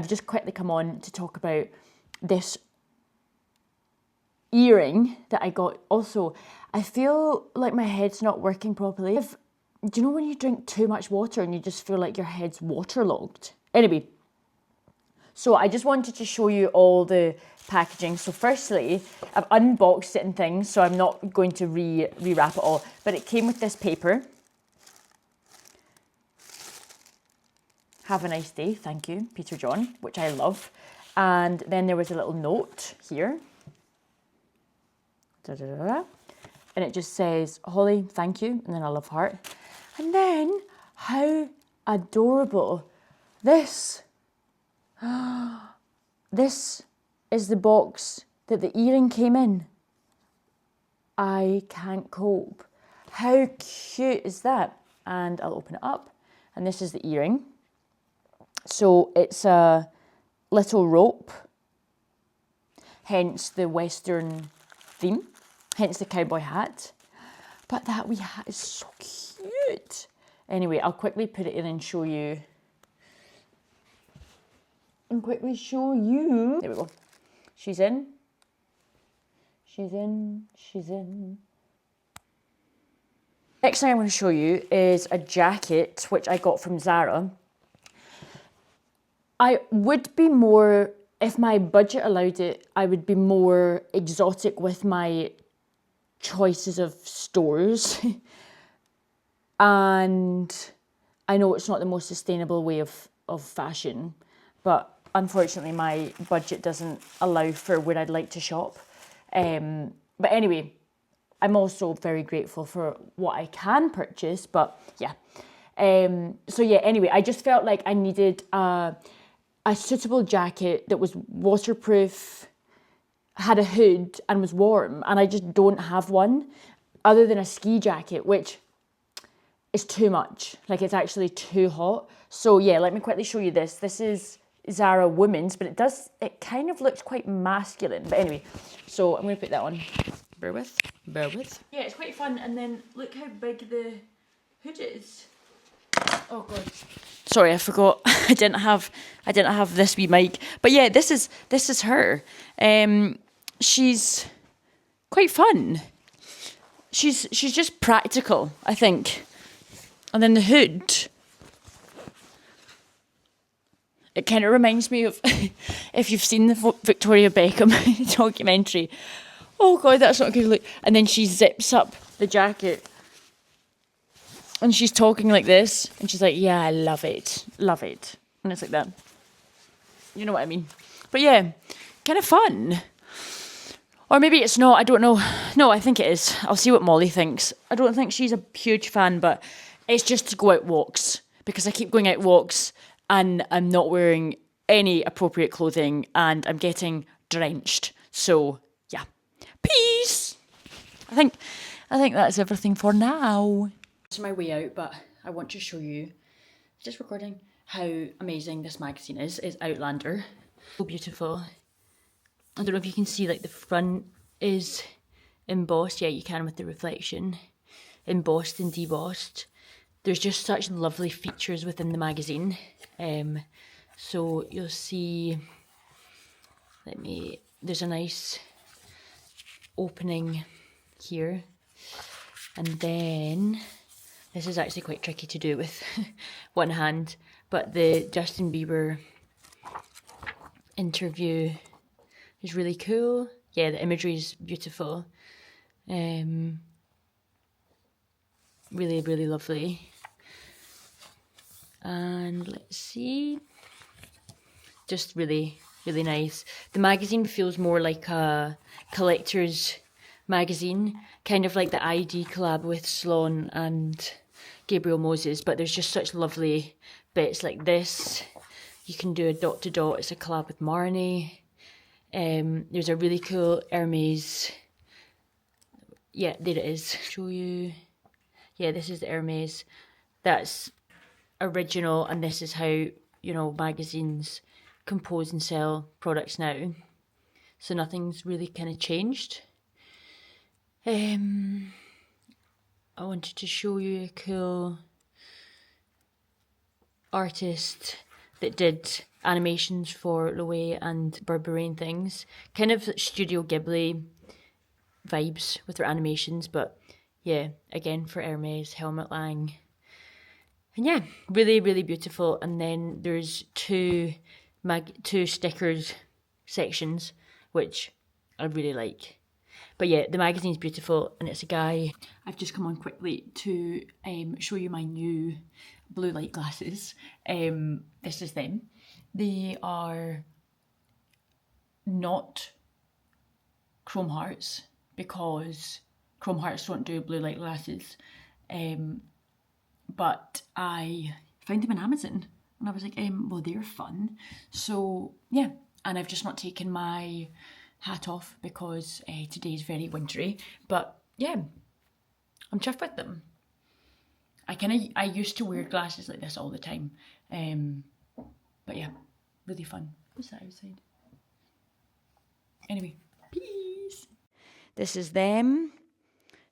I've just quickly come on to talk about this earring that I got. Also, I feel like my head's not working properly. Do you know when you drink too much water and you just feel like your head's waterlogged? Anyway, so I just wanted to show you all the packaging. So firstly, I've unboxed it and things, so I'm not going to rewrap it all, but it came with this paper. Have a nice day, thank you, Peter John, which I love. And then there was a little note here. And it just says, Holly, thank you, and then a love heart. And then, how adorable, this. This is the box that the earring came in. I can't cope. How cute is that? And I'll open it up, and this is the earring. So it's a little rope, hence the Western theme, hence the cowboy hat. But that wee hat is so cute. Anyway, I'll quickly put it in and show you. There we go. She's in. She's in. She's in. Next thing I'm going to show you is a jacket, which I got from Zara. I would be more, if my budget allowed it, I would be more exotic with my choices of stores. And I know it's not the most sustainable way of fashion, but unfortunately my budget doesn't allow for where I'd like to shop. But anyway, I'm also very grateful for what I can purchase, but yeah. So yeah, anyway, I just felt like I needed a suitable jacket that was waterproof, had a hood and was warm, and I just don't have one other than a ski jacket, which is too much. Like, it's actually too hot. So yeah, let me quickly show you this. This is Zara Women's, but it kind of looks quite masculine. But anyway, so I'm going to put that on. Bear with. Yeah, it's quite fun. And then look how big the hood is. Oh god. Sorry, I forgot. I didn't have this wee mic. But yeah, this is her. She's quite fun. She's just practical, I think. And then the hood, it kind of reminds me of, if you've seen the Victoria Beckham documentary. Oh god, that's not a good look. And then she zips up the jacket. And she's talking like this. And she's like, yeah, I love it. Love it. And it's like that. You know what I mean? But yeah, kind of fun. Or maybe it's not, I don't know. No, I think it is. I'll see what Molly thinks. I don't think she's a huge fan, but it's just to go out walks. Because I keep going out walks and I'm not wearing any appropriate clothing and I'm getting drenched. So, yeah. Peace! I think that's everything for now. It's my way out, but I want to show you, just recording, how amazing this magazine is. It's Outlander. So beautiful. I don't know if you can see, like, the front is embossed. Yeah, you can with the reflection. Embossed and debossed. There's just such lovely features within the magazine. So you'll see, there's a nice opening here. And then, this is actually quite tricky to do with one hand, but the Justin Bieber interview is really cool. Yeah, the imagery is beautiful. Really, really lovely. And let's see. Just really, really nice. The magazine feels more like a collector's magazine, kind of like the ID collab with Sloan and Gabriel Moses, but there's just such lovely bits like this. You can do a dot to dot. It's a collab with Marnie. There's a really cool Hermes. Yeah, there it is. Show you. Yeah, this is the Hermes. That's original, and this is how, you know, magazines compose and sell products now. So nothing's really kind of changed. I wanted to show you a cool artist that did animations for Loewe and Burberry and things. Kind of Studio Ghibli vibes with their animations, but yeah, again for Hermes, Helmut Lang. And yeah, really, really beautiful. And then there's two stickers sections, which I really like. But yeah, the magazine's beautiful, and it's a guy. I've just come on quickly to show you my new blue light glasses. This is them. They are not chrome hearts because chrome hearts don't do blue light glasses. But I found them on Amazon and I was like, well, they're fun. So yeah, and I've just not taken my hat off because today's very wintry. But yeah, I'm chuffed with them. I used to wear glasses like this all the time. But yeah, really fun. What's that outside? Anyway, peace. This is them.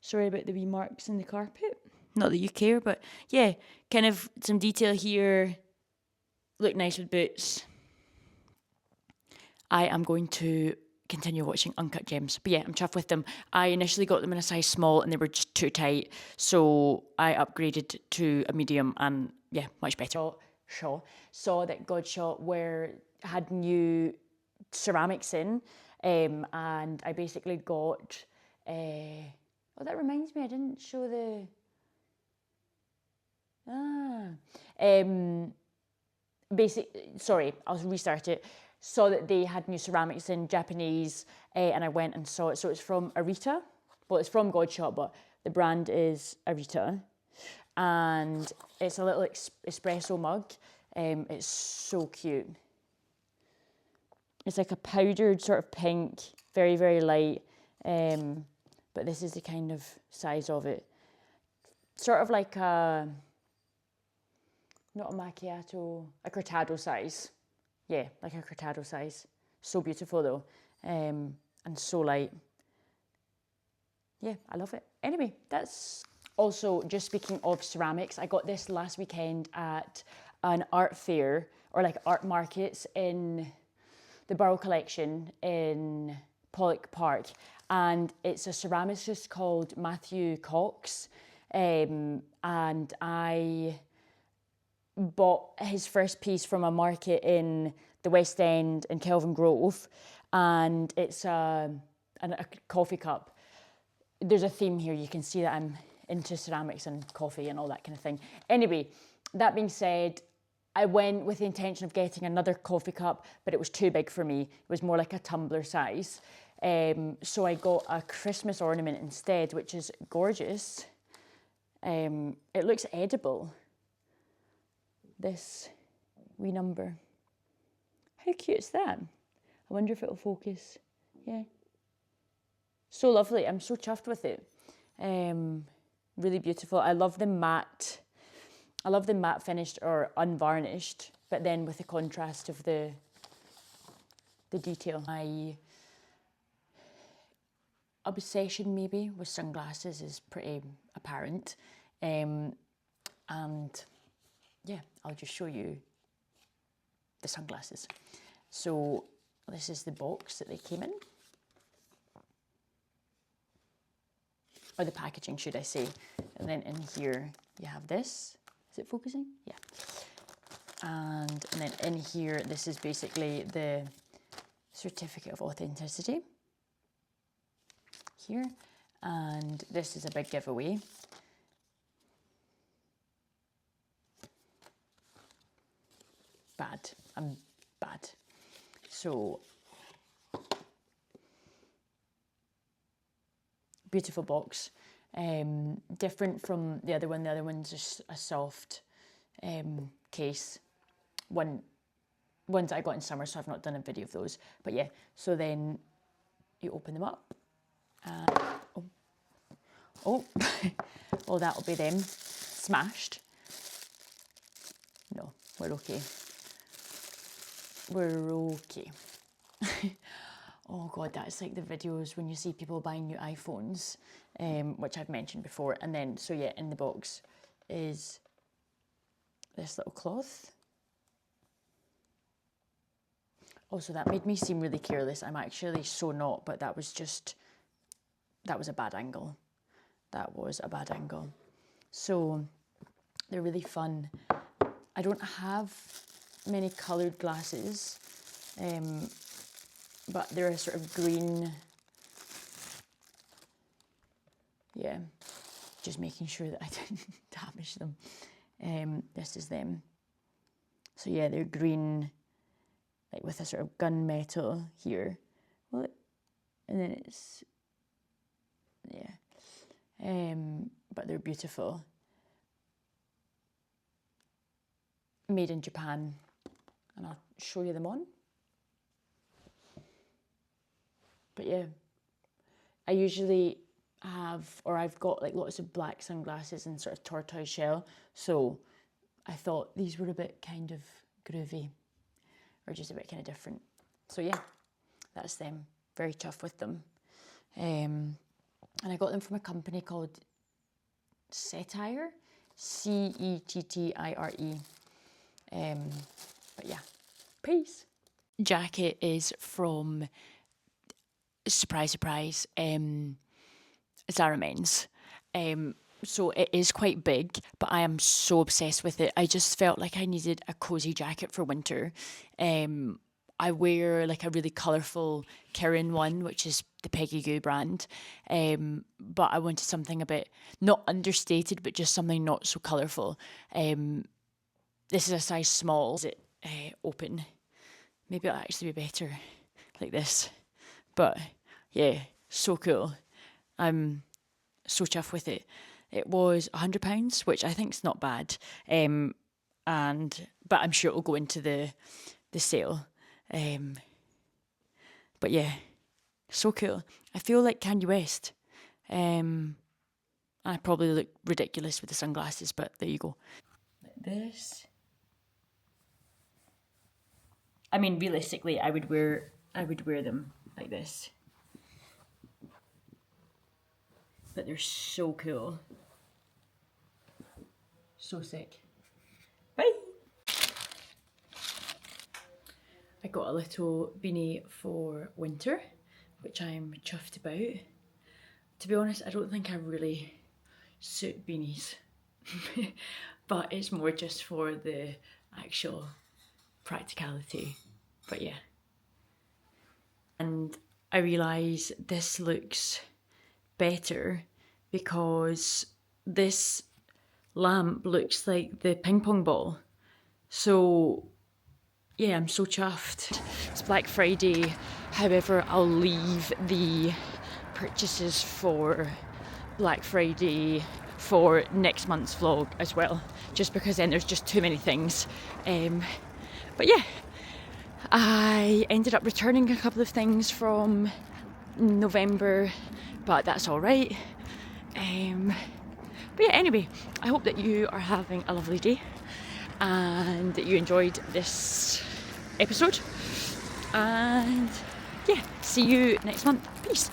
Sorry about the wee marks in the carpet. Not that you care, but yeah, kind of some detail here. Look nice with boots. I am going to continue watching Uncut Gems. But yeah, I'm chuffed with them. I initially got them in a size small and they were just too tight. So I upgraded to a medium and yeah, much better. Saw that Godshot had new ceramics in, and I basically got, oh, that reminds me, I didn't show the, sorry, I'll restart it. Saw that they had new ceramics in Japanese, and I went and saw it. So it's from Arita. Well, it's from Godshot, but the brand is Arita. And it's a little espresso mug. It's so cute. It's like a powdered sort of pink, very, very light. But this is the kind of size of it. Sort of like a, not a macchiato, a cortado size. Yeah, like a cortado size. So beautiful though, and so light. Yeah, I love it. Anyway, that's also, just speaking of ceramics, I got this last weekend at an art fair, or like art markets in the Borough Collection in Pollock Park. And it's a ceramicist called Matthew Cox. And I bought his first piece from a market in the West End in Kelvin Grove. And it's a coffee cup. There's a theme here. You can see that I'm into ceramics and coffee and all that kind of thing. Anyway, that being said, I went with the intention of getting another coffee cup, but it was too big for me. It was more like a tumbler size. So I got a Christmas ornament instead, which is gorgeous. It looks edible. This wee number. How cute is that? I wonder if it'll focus. Yeah. So lovely. I'm so chuffed with it. Really beautiful. I love the matte finished or unvarnished, but then with the contrast of the detail. My obsession maybe with sunglasses is pretty apparent. And yeah, I'll just show you the sunglasses. So this is the box that they came in. Or the packaging, should I say. And then in here you have this. Is it focusing? Yeah. And then in here, this is basically the certificate of authenticity. Here. And this is a big giveaway. Bad. I'm bad. So, beautiful box. Different from the other one. The other one's just a soft case. Ones I got in summer, so I've not done a video of those. But yeah, so then you open them up. Oh, well, that'll be them smashed. No, we're okay. We're okay. Oh God, that's like the videos when you see people buying new iPhones, which I've mentioned before. And then, so yeah, in the box is this little cloth. Also, that made me seem really careless. I'm actually so not, but that was a bad angle. That was a bad angle. So they're really fun. I don't have many coloured glasses, but they're a sort of green. Yeah, just making sure that I didn't damage them. This is them. So yeah, they're green, like with a sort of gunmetal here. Well, and then it's, yeah. But they're beautiful. Made in Japan. And I'll show you them on. But yeah, I usually I've got like lots of black sunglasses and sort of tortoise shell. So I thought these were a bit kind of groovy or just a bit kind of different. So yeah, that's them. Very chuffed with them. And I got them from a company called Cettire, Cettire. But yeah, peace. Jacket is from, surprise, surprise, Zara Men's. So it is quite big, but I am so obsessed with it. I just felt like I needed a cozy jacket for winter. I wear like a really colourful Kirin one, which is the Peggy Goo brand. But I wanted something a bit, not understated, but just something not so colourful. This is a size small. Is it open? Maybe it'll actually be better like this. But yeah, so cool. I'm so chuffed with it. It was £100, which I think is not bad. But I'm sure it'll go into the sale. But yeah, so cool. I feel like Kanye West. I probably look ridiculous with the sunglasses, but there you go. Like this. I mean, realistically, I would wear them like this. But they're so cool. So sick. Bye! I got a little beanie for winter, which I'm chuffed about. To be honest, I don't think I really suit beanies. But it's more just for the actual practicality. But yeah. And I realise this looks better because this lamp looks like the ping pong ball. So yeah, I'm so chuffed. It's Black Friday, however I'll leave the purchases for Black Friday for next month's vlog as well, just because then there's just too many things. But yeah, I ended up returning a couple of things from November, but that's all right. But yeah, anyway, I hope that you are having a lovely day and that you enjoyed this episode. And yeah, see you next month. Peace.